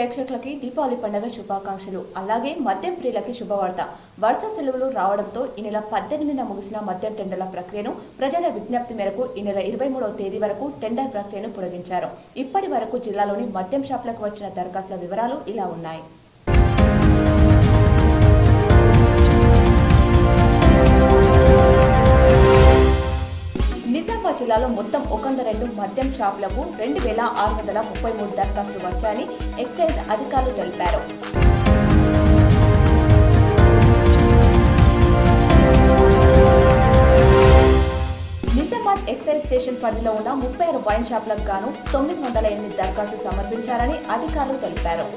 ప్రేక్షకులకి దీపావళి పండుగ శుభాకాంక్షలు. అలాగే మద్యం ప్రియులకి శుభవార్త. వరుస సెలవులు రావడంతో ఈ నెల 18న ముగిసిన మద్యం టెండర్ల ప్రక్రియను ప్రజల విజ్ఞప్తి మేరకు ఈ నెల 23వ తేదీ వరకు టెండర్ ప్రక్రియను పొడిగించారు. ఇప్పటి వరకు జిల్లాలోని మద్యం షాపులకు వచ్చిన దరఖాస్తుల వివరాలు ఇలా ఉన్నాయి. నిజామాబాద్ జిల్లాలో మొత్తం 102 మద్యం షాపులకు 2633 దరఖాస్తులు వచ్చాయని ఎక్సైజ్ అధికారులు తెలిపారు. నిజామాబాద్ ఎక్సైజ్ స్టేషన్ పరిధిలో ఉన్న 36 వైన్ షాపులకు గాను 908 దరఖాస్తులు సమర్పించారని అధికారులు తెలిపారు.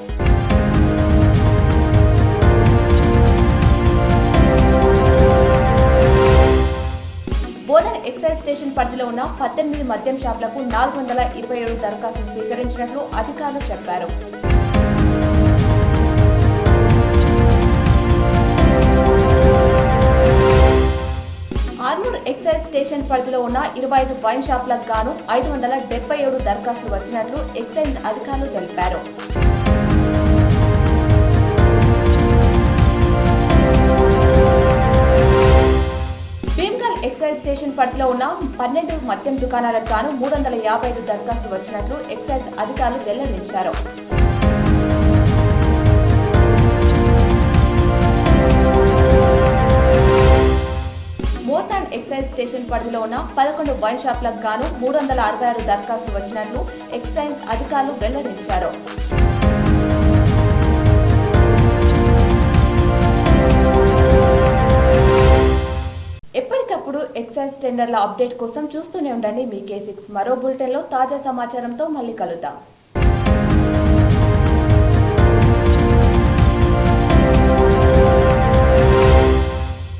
బోధన్ ఎక్సైజ్ స్టేషన్ పరిధిలో ఉన్న 18 మద్యం షాపులకు 427 దరఖాస్తులు స్వీకరించినట్లు అధికారులు చెప్పారు. ఆర్మూర్ ఎక్సైజ్ స్టేషన్ పరిధిలో ఉన్న 25 వైన్ షాపులకు గాను 577 దరఖాస్తులు వచ్చినట్లు ఎక్సైజ్ అధికారులు తెలిపారు. ఎక్సైజ్ స్టేషన్ పరిధిలో ఉన్న 12 మద్యం దుకాణాలకు గాను 355 దరఖాస్తులు వచ్చినట్లు ఎక్సైజ్ అధికారులు వెల్లడించారు. మోతాన్ ఎక్సైజ్ స్టేషన్ పరిధిలో ఉన్న 11 వైన్ షాపులకు గాను 366 దరఖాస్తులు వచ్చినట్లు ఎక్సైజ్ అధికారులు వెల్లడించారు. ఎప్పటికప్పుడు ఎక్సైజ్ టెండర్ల అప్డేట్ కోసం చూస్తూనే ఉండండి మీ K6. మరో బులెటిన్లో తాజా సమాచారంతో మళ్ళీ కలుద్దాం.